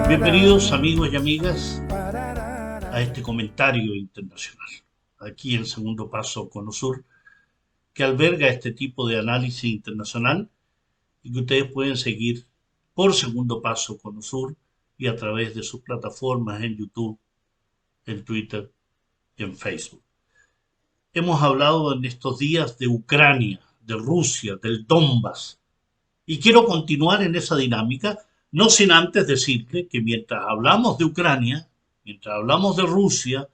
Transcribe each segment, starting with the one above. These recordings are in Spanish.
Bienvenidos amigos y amigas a este comentario internacional, aquí en Segundo Paso Conosur, que alberga este tipo de análisis internacional y que ustedes pueden seguir por Segundo Paso Conosur y a través de sus plataformas en YouTube, en Twitter y en Facebook. Hemos hablado en estos días de Ucrania, de Rusia, del Donbass, y quiero continuar en esa dinámica, no sin antes decirle que mientras hablamos de Ucrania, mientras hablamos de Rusia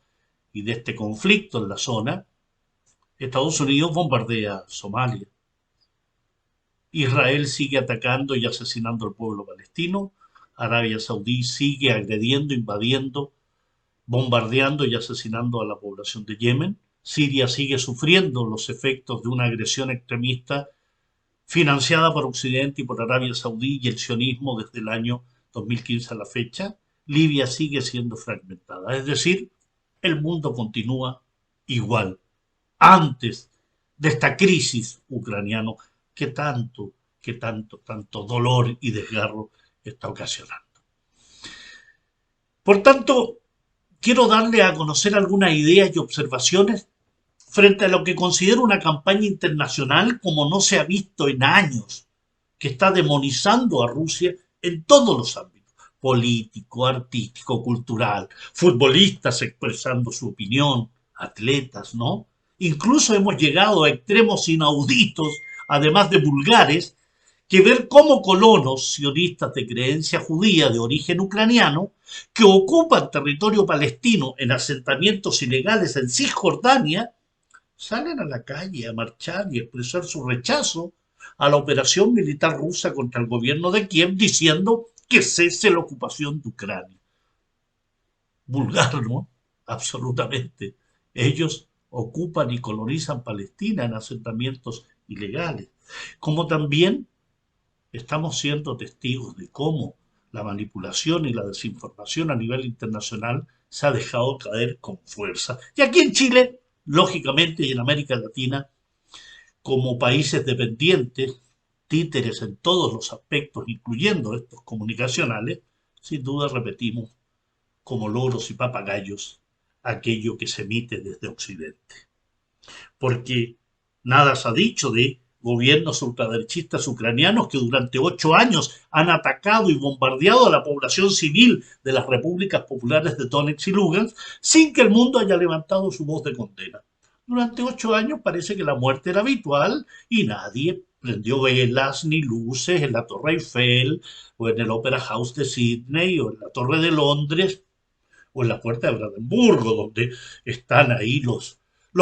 y de este conflicto en la zona, Estados Unidos bombardea Somalia. Israel sigue atacando y asesinando al pueblo palestino. Arabia Saudí sigue agrediendo, invadiendo, bombardeando y asesinando a la población de Yemen. Siria sigue sufriendo los efectos de una agresión extremista financiada por Occidente y por Arabia Saudí y el sionismo desde el año 2015 a la fecha. Libia sigue siendo fragmentada. Es decir, el mundo continúa igual antes de esta crisis ucraniana tanto dolor y desgarro está ocasionando. Por tanto, quiero darle a conocer algunas ideas y observaciones frente a lo que considero una campaña internacional como no se ha visto en años, que está demonizando a Rusia en todos los ámbitos, político, artístico, cultural, futbolistas expresando su opinión, atletas, ¿no? Incluso hemos llegado a extremos inauditos, además de vulgares, que ver cómo colonos sionistas de creencia judía de origen ucraniano, que ocupan territorio palestino en asentamientos ilegales en Cisjordania, salen a la calle a marchar y expresar su rechazo a la operación militar rusa contra el gobierno de Kiev, diciendo que cese la ocupación de Ucrania. Vulgar, ¿no? Absolutamente. Ellos ocupan y colonizan Palestina en asentamientos ilegales. Como también estamos siendo testigos de cómo la manipulación y la desinformación a nivel internacional se ha dejado caer con fuerza. Y aquí en Chile, lógicamente, y en América Latina, como países dependientes, títeres en todos los aspectos, incluyendo estos comunicacionales, sin duda repetimos como loros y papagayos aquello que se emite desde Occidente. Porque nada se ha dicho de gobiernos ultraderechistas ucranianos que durante 8 años han atacado y bombardeado a la población civil de las repúblicas populares de Donetsk y Lugansk sin que el mundo haya levantado su voz de condena. Durante 8 años parece que la muerte era habitual y nadie prendió velas ni luces en la Torre Eiffel o en el Opera House de Sydney o en la Torre de Londres o en la Puerta de Brandenburgo, donde están ahí los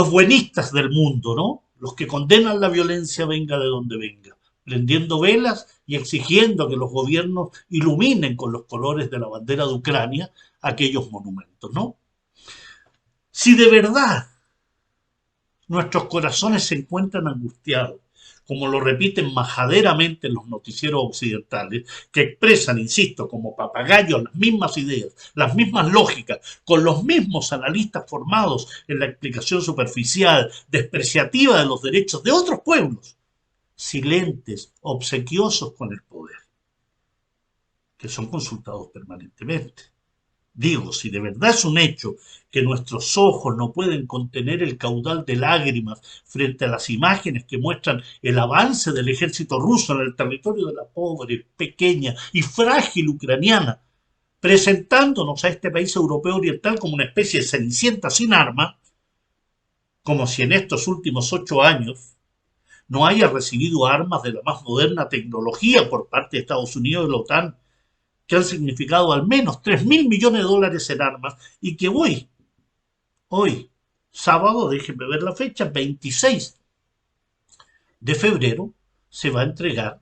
buenistas del mundo, ¿no? Los que condenan la violencia venga de donde venga, prendiendo velas y exigiendo que los gobiernos iluminen con los colores de la bandera de Ucrania aquellos monumentos, ¿no? Si de verdad nuestros corazones se encuentran angustiados, como lo repiten majaderamente en los noticieros occidentales, que expresan, insisto, como papagayos las mismas ideas, las mismas lógicas, con los mismos analistas formados en la explicación superficial, despreciativa de los derechos de otros pueblos, silentes, obsequiosos con el poder, que son consultados permanentemente. Digo, si de verdad es un hecho que nuestros ojos no pueden contener el caudal de lágrimas frente a las imágenes que muestran el avance del ejército ruso en el territorio de la pobre, pequeña y frágil ucraniana, presentándonos a este país europeo oriental como una especie de cenicienta sin armas, como si en estos últimos 8 años no haya recibido armas de la más moderna tecnología por parte de Estados Unidos y la OTAN, que han significado al menos 3.000 millones de dólares en armas y que hoy, sábado, déjenme ver la fecha, 26 de febrero, se va a entregar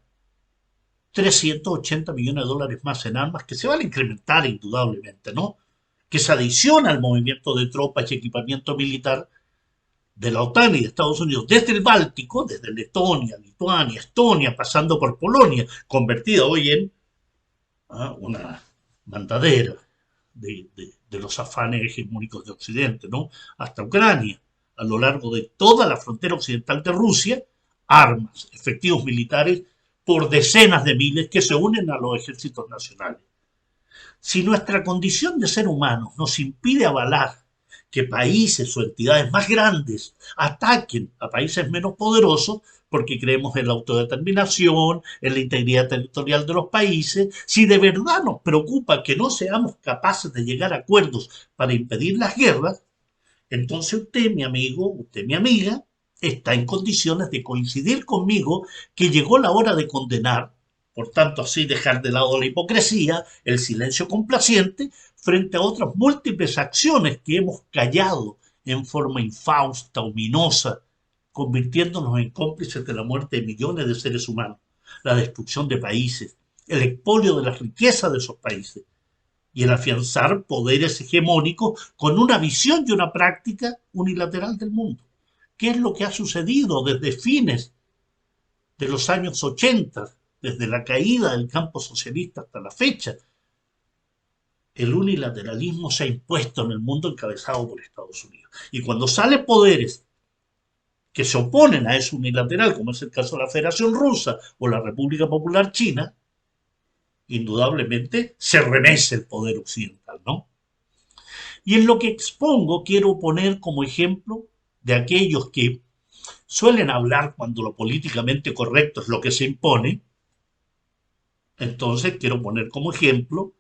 380 millones de dólares más en armas que se van a incrementar indudablemente, ¿no? Que se adiciona al movimiento de tropas y equipamiento militar de la OTAN y de Estados Unidos desde el Báltico, desde Letonia, Lituania, Estonia, pasando por Polonia, convertida hoy en una mandadera de los afanes hegemónicos de Occidente, ¿no? Hasta Ucrania, a lo largo de toda la frontera occidental de Rusia, armas, efectivos militares por decenas de miles que se unen a los ejércitos nacionales. Si nuestra condición de ser humanos nos impide avalar que países o entidades más grandes ataquen a países menos poderosos, porque creemos en la autodeterminación, en la integridad territorial de los países, si de verdad nos preocupa que no seamos capaces de llegar a acuerdos para impedir las guerras, entonces usted, mi amigo, usted, mi amiga, está en condiciones de coincidir conmigo que llegó la hora de condenar, por tanto así dejar de lado la hipocresía, el silencio complaciente, frente a otras múltiples acciones que hemos callado en forma infausta, ominosa, convirtiéndonos en cómplices de la muerte de millones de seres humanos, la destrucción de países, el expolio de la riqueza de esos países y el afianzar poderes hegemónicos con una visión y una práctica unilateral del mundo. ¿Qué es lo que ha sucedido desde fines de los años 80, desde la caída del campo socialista hasta la fecha? El unilateralismo se ha impuesto en el mundo encabezado por Estados Unidos. Y cuando salen poderes que se oponen a eso unilateral, como es el caso de la Federación Rusa o la República Popular China, indudablemente se remece el poder occidental, ¿no? Y en lo que expongo quiero poner como ejemplo de aquellos que suelen hablar cuando lo políticamente correcto es lo que se impone. Entonces quiero poner como ejemplo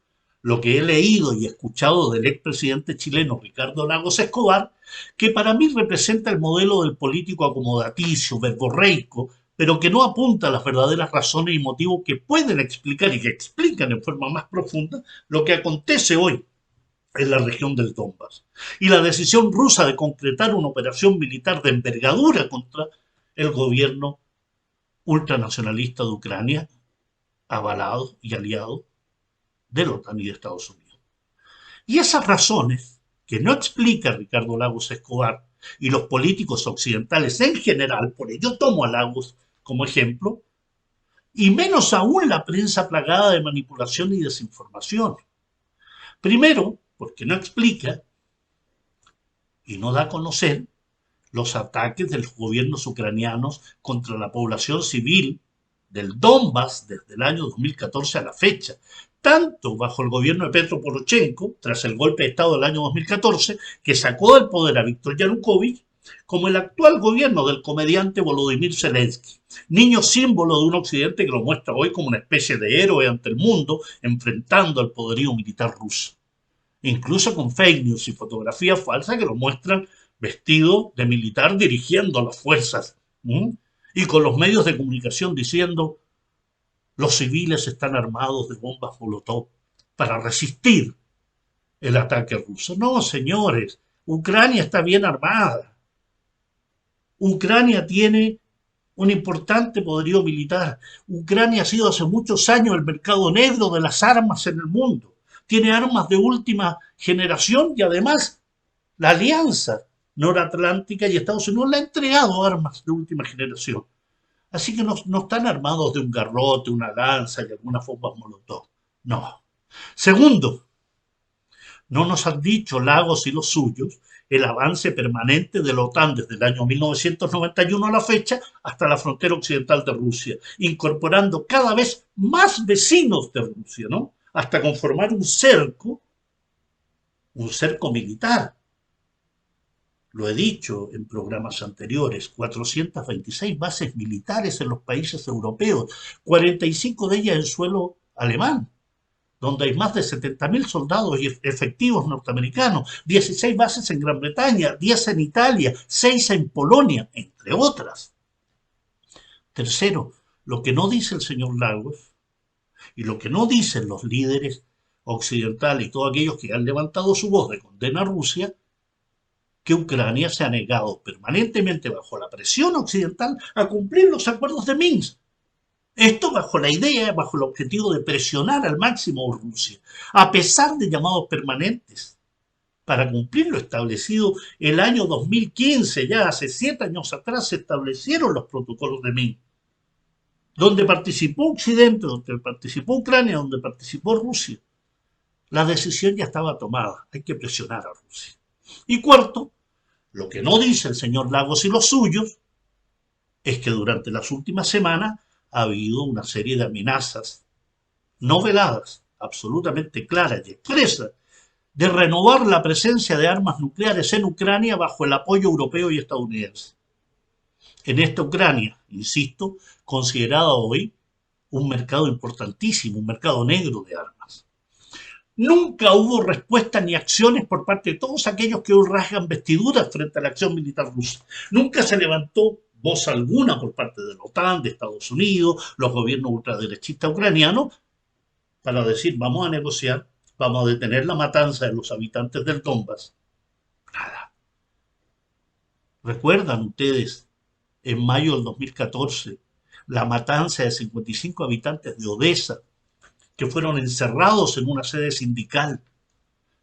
lo que he leído y escuchado del expresidente chileno Ricardo Lagos Escobar, que para mí representa el modelo del político acomodaticio, verborreico, pero que no apunta a las verdaderas razones y motivos que pueden explicar y que explican en forma más profunda lo que acontece hoy en la región del Donbass. Y la decisión rusa de concretar una operación militar de envergadura contra el gobierno ultranacionalista de Ucrania, avalado y aliado de la OTAN y de Estados Unidos. Y esas razones que no explica Ricardo Lagos Escobar y los políticos occidentales en general, por ello tomo a Lagos como ejemplo, y menos aún la prensa plagada de manipulación y desinformación. Primero, porque no explica y no da a conocer los ataques de los gobiernos ucranianos contra la población civil del Donbass desde el año 2014 a la fecha, tanto bajo el gobierno de Petro Poroshenko, tras el golpe de Estado del año 2014, que sacó del poder a Víctor Yanukovych, como el actual gobierno del comediante Volodymyr Zelensky, niño símbolo de un occidente que lo muestra hoy como una especie de héroe ante el mundo, enfrentando al poderío militar ruso, incluso con fake news y fotografías falsas que lo muestran vestido de militar dirigiendo las fuerzas, y con los medios de comunicación diciendo los civiles están armados de bombas Molotov para resistir el ataque ruso. No, señores, Ucrania está bien armada. Ucrania tiene un importante poderío militar. Ucrania ha sido hace muchos años el mercado negro de las armas en el mundo. Tiene armas de última generación y además la alianza noratlántica y Estados Unidos le ha entregado armas de última generación. Así que no están armados de un garrote, una lanza y algunas bombas molotov. No. Segundo, no nos han dicho Lagos y los suyos el avance permanente de la OTAN desde el año 1991 a la fecha hasta la frontera occidental de Rusia, incorporando cada vez más vecinos de Rusia, ¿no? Hasta conformar un cerco militar. Lo he dicho en programas anteriores, 426 bases militares en los países europeos, 45 de ellas en suelo alemán, donde hay más de 70.000 soldados y efectivos norteamericanos, 16 bases en Gran Bretaña, 10 en Italia, 6 en Polonia, entre otras. Tercero, lo que no dice el señor Lagos y lo que no dicen los líderes occidentales y todos aquellos que han levantado su voz de condena a Rusia, que Ucrania se ha negado permanentemente bajo la presión occidental a cumplir los acuerdos de Minsk. Esto bajo la idea, bajo el objetivo de presionar al máximo a Rusia, a pesar de llamados permanentes, para cumplir lo establecido el año 2015, ya hace 7 años atrás se establecieron los protocolos de Minsk, donde participó Occidente, donde participó Ucrania, donde participó Rusia. La decisión ya estaba tomada, hay que presionar a Rusia. Y cuarto, lo que no dice el señor Lagos y los suyos es que durante las últimas semanas ha habido una serie de amenazas no veladas, absolutamente claras y expresas, de renovar la presencia de armas nucleares en Ucrania bajo el apoyo europeo y estadounidense. En esta Ucrania, insisto, considerada hoy un mercado importantísimo, un mercado negro de armas. Nunca hubo respuesta ni acciones por parte de todos aquellos que hoy rasgan vestiduras frente a la acción militar rusa. Nunca se levantó voz alguna por parte de la OTAN, de Estados Unidos, los gobiernos ultraderechistas ucranianos, para decir vamos a negociar, vamos a detener la matanza de los habitantes del Donbass. Nada. ¿Recuerdan ustedes en mayo del 2014 la matanza de 55 habitantes de Odessa que fueron encerrados en una sede sindical?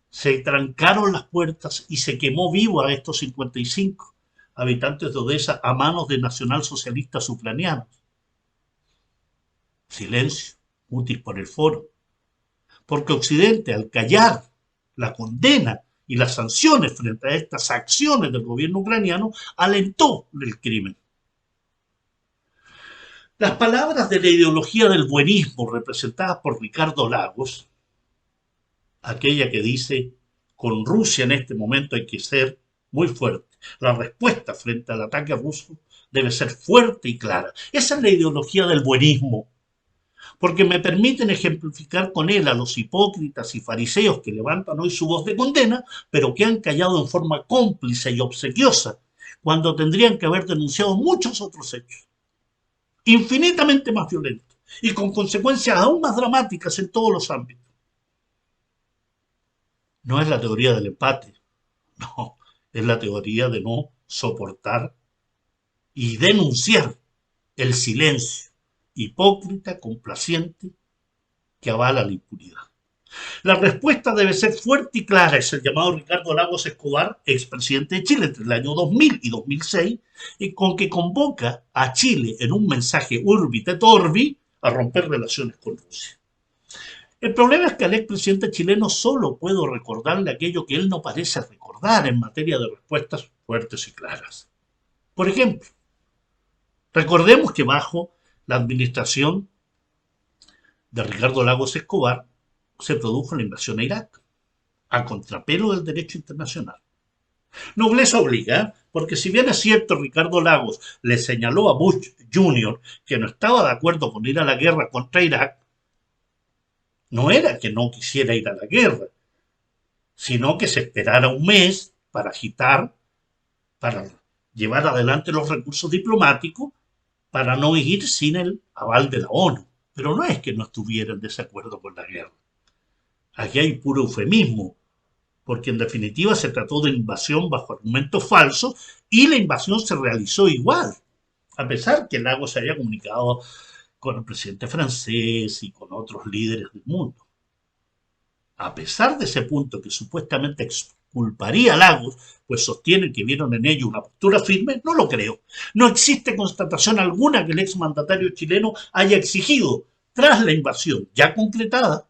Se trancaron las puertas y se quemó vivo a estos 55 habitantes de Odessa a manos de nacionalsocialistas ucranianos. Silencio, útil por el foro. Porque Occidente, al callar la condena y las sanciones frente a estas acciones del gobierno ucraniano, alentó el crimen. Las palabras de la ideología del buenismo representadas por Ricardo Lagos, aquella que dice, con Rusia en este momento hay que ser muy fuerte. La respuesta frente al ataque ruso debe ser fuerte y clara. Esa es la ideología del buenismo, porque me permiten ejemplificar con él a los hipócritas y fariseos que levantan hoy su voz de condena, pero que han callado en forma cómplice y obsequiosa, cuando tendrían que haber denunciado muchos otros hechos, infinitamente más violentos, y con consecuencias aún más dramáticas en todos los ámbitos. No es la teoría del empate, no, es la teoría de no soportar y denunciar el silencio hipócrita, complaciente, que avala la impunidad. La respuesta debe ser fuerte y clara, es el llamado Ricardo Lagos Escobar, expresidente de Chile entre el año 2000 y 2006, y con que convoca a Chile en un mensaje urbi et orbi a romper relaciones con Rusia. El problema es que al expresidente chileno solo puedo recordarle aquello que él no parece recordar en materia de respuestas fuertes y claras. Por ejemplo, recordemos que bajo la administración de Ricardo Lagos Escobar se produjo la invasión a Irak, a contrapelo del derecho internacional. Nobleza obliga, porque si bien es cierto Ricardo Lagos le señaló a Bush Jr. que no estaba de acuerdo con ir a la guerra contra Irak, no era que no quisiera ir a la guerra, sino que se esperara un mes para agitar, para llevar adelante los recursos diplomáticos, para no ir sin el aval de la ONU. Pero no es que no estuviera en desacuerdo con la guerra. Aquí hay puro eufemismo, porque en definitiva se trató de invasión bajo argumentos falsos y la invasión se realizó igual, a pesar que Lagos se había comunicado con el presidente francés y con otros líderes del mundo. A pesar de ese punto que supuestamente exculparía a Lagos, pues sostienen que vieron en ello una postura firme, no lo creo. No existe constatación alguna que el exmandatario chileno haya exigido, tras la invasión ya concretada,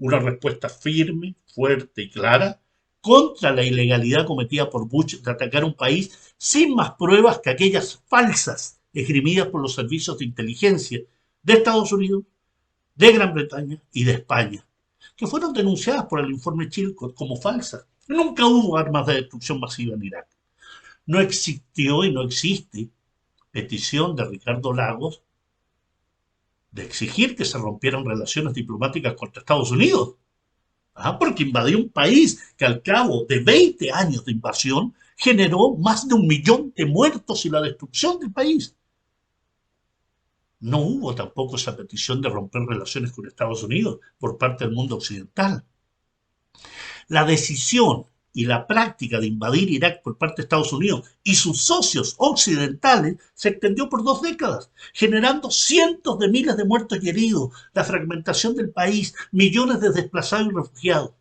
una respuesta firme, fuerte y clara contra la ilegalidad cometida por Bush de atacar un país sin más pruebas que aquellas falsas esgrimidas por los servicios de inteligencia de Estados Unidos, de Gran Bretaña y de España, que fueron denunciadas por el informe Chilcot como falsas. Nunca hubo armas de destrucción masiva en Irak. No existió y no existe petición de Ricardo Lagos de exigir que se rompieran relaciones diplomáticas contra Estados Unidos. Porque invadió un país que al cabo de 20 años de invasión generó más de 1 millón de muertos y la destrucción del país. No hubo tampoco esa petición de romper relaciones con Estados Unidos por parte del mundo occidental. La decisión y la práctica de invadir Irak por parte de Estados Unidos y sus socios occidentales se extendió por 2 décadas, generando cientos de miles de muertos y heridos, la fragmentación del país, millones de desplazados y refugiados.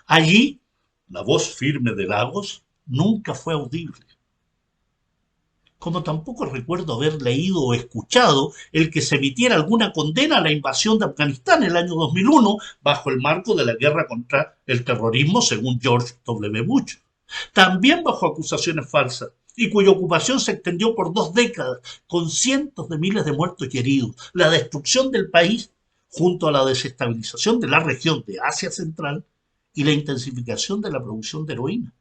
Allí, la voz firme de Lagos nunca fue audible. Como tampoco recuerdo haber leído o escuchado el que se emitiera alguna condena a la invasión de Afganistán en el año 2001 bajo el marco de la guerra contra el terrorismo según George W. Bush. También bajo acusaciones falsas, y cuya ocupación se extendió por 2 décadas, con cientos de miles de muertos y heridos, la destrucción del país junto a la desestabilización de la región de Asia Central y la intensificación de la producción de heroína.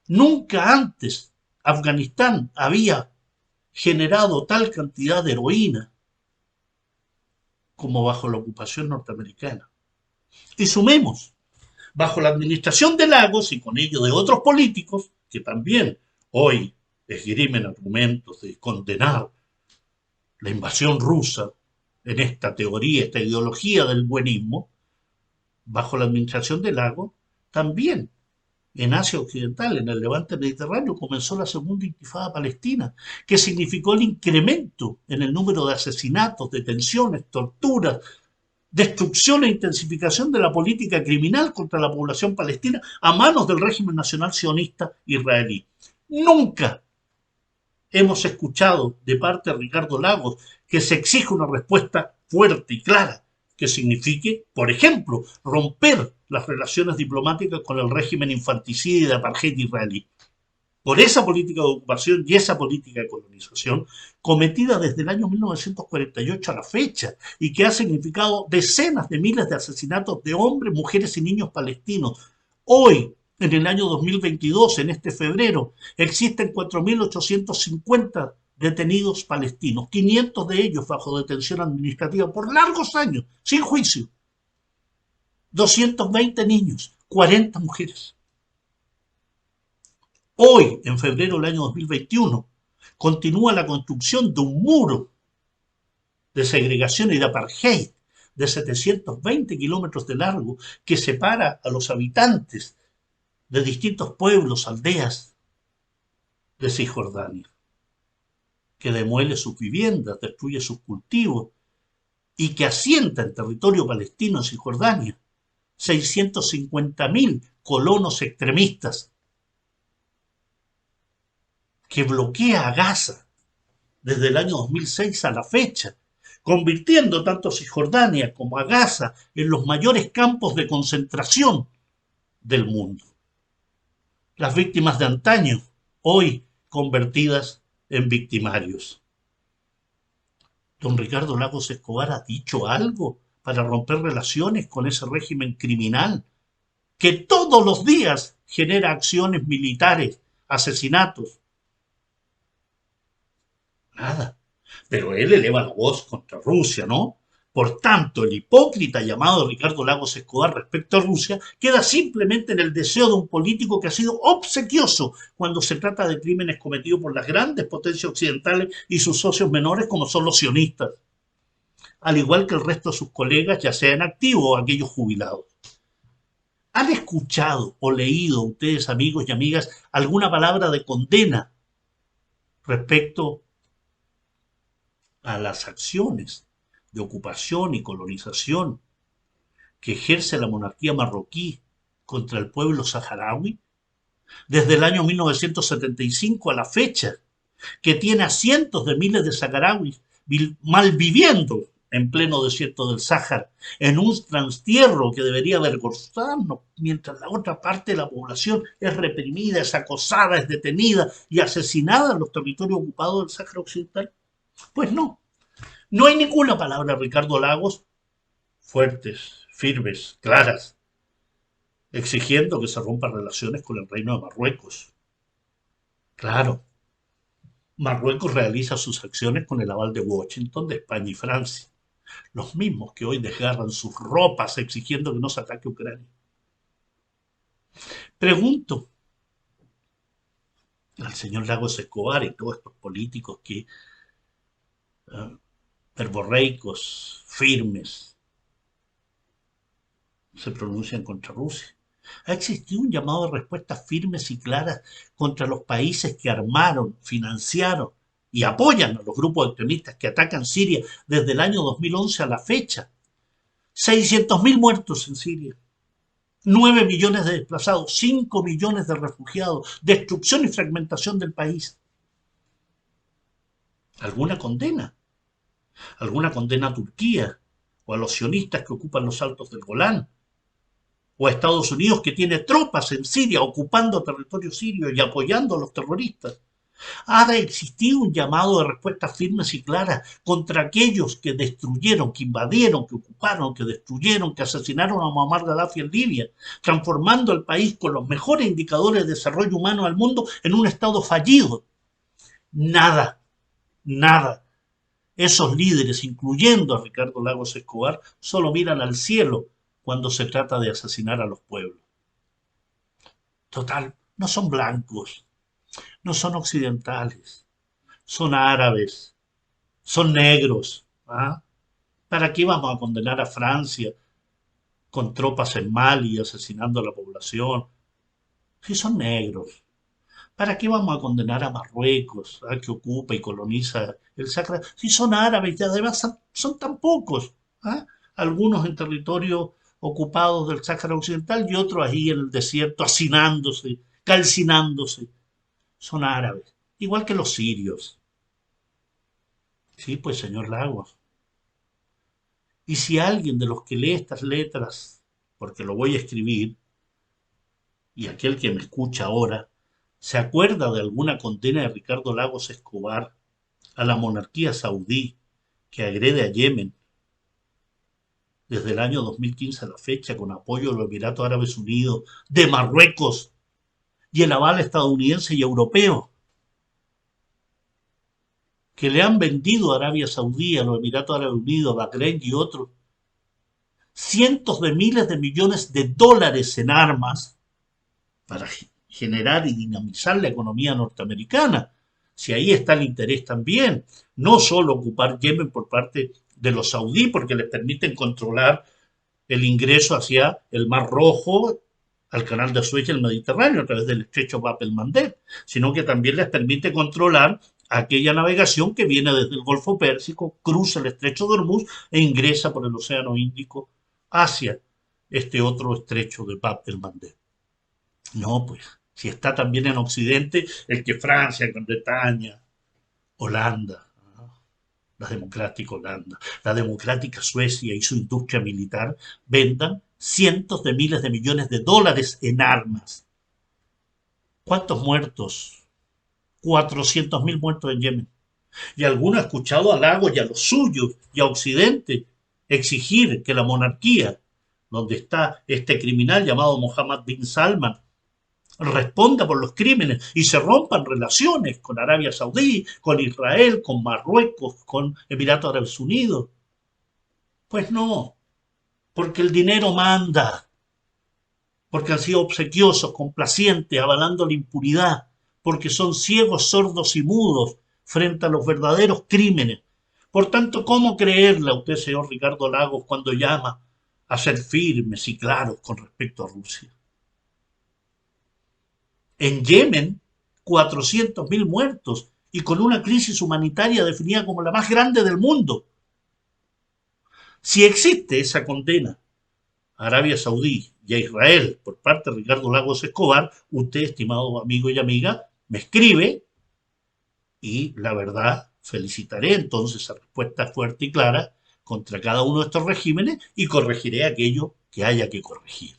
Nunca antes Afganistán había generado tal cantidad de heroína como bajo la ocupación norteamericana. Y sumemos, bajo la administración de Lagos y con ello de otros políticos que también hoy esgrimen argumentos de condenar la invasión rusa en esta teoría, esta ideología del buenismo, bajo la administración de Lagos, también en Asia Occidental, en el levante mediterráneo, comenzó la segunda intifada palestina, que significó el incremento en el número de asesinatos, detenciones, torturas, destrucción e intensificación de la política criminal contra la población palestina a manos del régimen nacional sionista israelí. Nunca hemos escuchado de parte de Ricardo Lagos que se exija una respuesta fuerte y clara que signifique, por ejemplo, romper las relaciones diplomáticas con el régimen infanticida y de apartheid israelí. Por esa política de ocupación y esa política de colonización cometida desde el año 1948 a la fecha y que ha significado decenas de miles de asesinatos de hombres, mujeres y niños palestinos. Hoy, en el año 2022, en este febrero, existen 4.850 detenidos palestinos, 500 de ellos bajo detención administrativa por largos años, sin juicio, 220 niños, 40 mujeres. Hoy, en febrero del año 2021, continúa la construcción de un muro de segregación y de apartheid de 720 kilómetros de largo que separa a los habitantes de distintos pueblos, aldeas de Cisjordania, que demuele sus viviendas, destruye sus cultivos y que asienta en territorio palestino en Cisjordania 650.000 colonos extremistas, que bloquea a Gaza desde el año 2006 a la fecha, convirtiendo tanto a Cisjordania como a Gaza en los mayores campos de concentración del mundo. Las víctimas de antaño, hoy convertidas en victimarios. Don Ricardo Lagos Escobar ha dicho algo para romper relaciones con ese régimen criminal que todos los días genera acciones militares, asesinatos. Nada. Pero él eleva la voz contra Rusia, ¿no? Por tanto, el hipócrita llamado Ricardo Lagos Escobar respecto a Rusia queda simplemente en el deseo de un político que ha sido obsequioso cuando se trata de crímenes cometidos por las grandes potencias occidentales y sus socios menores como son los sionistas, al igual que el resto de sus colegas, ya sea en activo o aquellos jubilados. ¿Han escuchado o leído ustedes, amigos y amigas, alguna palabra de condena respecto a las acciones de ocupación y colonización que ejerce la monarquía marroquí contra el pueblo saharaui desde el año 1975 a la fecha, que tiene a cientos de miles de saharauis malviviendo en pleno desierto del Sáhara, en un transtierro que debería avergonzarnos, mientras la otra parte de la población es reprimida, es acosada, es detenida y asesinada en los territorios ocupados del Sáhara Occidental? Pues no, no hay ninguna palabra, Ricardo Lagos, fuertes, firmes, claras, exigiendo que se rompan relaciones con el Reino de Marruecos. Claro, Marruecos realiza sus acciones con el aval de Washington, de España y Francia, los mismos que hoy desgarran sus ropas exigiendo que no se ataque Ucrania. Pregunto al señor Lagos Escobar y todos estos políticos que verborreicos, firmes, se pronuncian contra Rusia. Ha existido un llamado de respuestas firmes y claras contra los países que armaron, financiaron y apoyan a los grupos extremistas que atacan Siria desde el año 2011 a la fecha. 600.000 muertos en Siria, 9 millones de desplazados, 5 millones de refugiados, destrucción y fragmentación del país. ¿Alguna condena? ¿Alguna condena a Turquía o a los sionistas que ocupan los altos del Golán? ¿O a Estados Unidos que tiene tropas en Siria ocupando territorio sirio y apoyando a los terroristas? Ha de existir un llamado de respuestas firmes y claras contra aquellos que destruyeron, que invadieron, que ocuparon, que destruyeron, que asesinaron a Muammar Gaddafi en Libia, transformando al país con los mejores indicadores de desarrollo humano al mundo en un estado fallido. Nada, nada. Esos líderes, incluyendo a Ricardo Lagos Escobar, solo miran al cielo cuando se trata de asesinar a los pueblos. Total, no son blancos, no son occidentales, son árabes, son negros. ¿Ah? ¿Para qué vamos a condenar a Francia con tropas en Mali asesinando a la población? Si son negros. ¿Para qué vamos a condenar a Marruecos, que ocupa y coloniza el Sahara? Si son árabes y además son tan pocos. ¿Ah? Algunos en territorios ocupados del Sáhara Occidental y otros ahí en el desierto, hacinándose, calcinándose. Son árabes, igual que los sirios. Sí, pues señor Lagos. Y si alguien de los que lee estas letras, porque lo voy a escribir, y aquel que me escucha ahora, se acuerda de alguna condena de Ricardo Lagos Escobar a la monarquía saudí que agrede a Yemen desde el año 2015 a la fecha con apoyo de los Emiratos Árabes Unidos, de Marruecos y el aval estadounidense y europeo, que le han vendido a Arabia Saudí, a los Emiratos Árabes Unidos, a Bahrein y otros, cientos de miles de millones de dólares en armas para generar y dinamizar la economía norteamericana. Si ahí está el interés también, no solo ocupar Yemen por parte de los saudíes, porque les permiten controlar el ingreso hacia el Mar Rojo, al canal de Suez y el Mediterráneo a través del estrecho Bab el Mandeb, sino que también les permite controlar aquella navegación que viene desde el Golfo Pérsico, cruza el estrecho de Hormuz e ingresa por el Océano Índico hacia este otro estrecho de Bab el Mandeb. No, pues, si está también en Occidente, el que Francia, Gran Bretaña, Holanda, ¿no? La democrática Holanda, la democrática Suecia y su industria militar vendan cientos de miles de millones de dólares en armas. ¿Cuántos muertos? 400.000 muertos en Yemen. Y alguno ha escuchado a Lagos y a los suyos y a Occidente exigir que la monarquía, donde está este criminal llamado Mohammed bin Salman, responda por los crímenes y se rompan relaciones con Arabia Saudí, con Israel, con Marruecos, con Emiratos Árabes Unidos. Pues no, porque el dinero manda, porque han sido obsequiosos, complacientes, avalando la impunidad, porque son ciegos, sordos y mudos frente a los verdaderos crímenes. Por tanto, ¿cómo creerle a usted, señor Ricardo Lagos, cuando llama a ser firmes y claros con respecto a Rusia? En Yemen, 400.000 muertos y con una crisis humanitaria definida como la más grande del mundo. Si existe esa condena a Arabia Saudí y a Israel por parte de Ricardo Lagos Escobar, usted, estimado amigo y amiga, me escribe y la verdad felicitaré entonces esa respuesta fuerte y clara contra cada uno de estos regímenes y corregiré aquello que haya que corregir.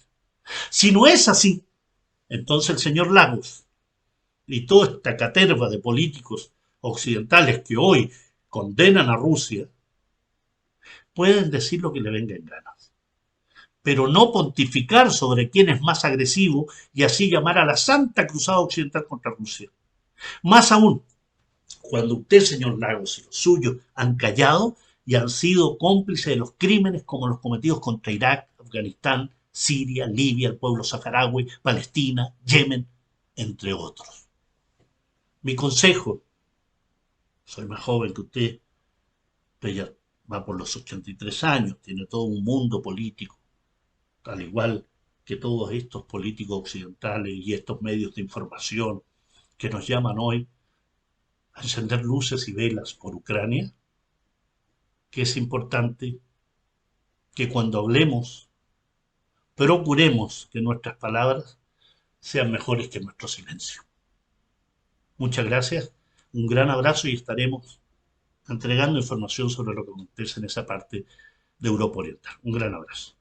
Si no es así, entonces el señor Lagos y toda esta caterva de políticos occidentales que hoy condenan a Rusia pueden decir lo que le venga en ganas, pero no pontificar sobre quién es más agresivo y así llamar a la Santa Cruzada Occidental contra Rusia. Más aún, cuando usted, señor Lagos, y los suyos han callado y han sido cómplices de los crímenes como los cometidos contra Irak, Afganistán, Siria, Libia, el pueblo saharaui, Palestina, Yemen, entre otros. Mi consejo, soy más joven que usted ya va por los 83 años, tiene todo un mundo político, al igual que todos estos políticos occidentales y estos medios de información que nos llaman hoy a encender luces y velas por Ucrania, que es importante que cuando hablemos procuremos que nuestras palabras sean mejores que nuestro silencio. Muchas gracias, un gran abrazo y estaremos entregando información sobre lo que acontece en esa parte de Europa Oriental. Un gran abrazo.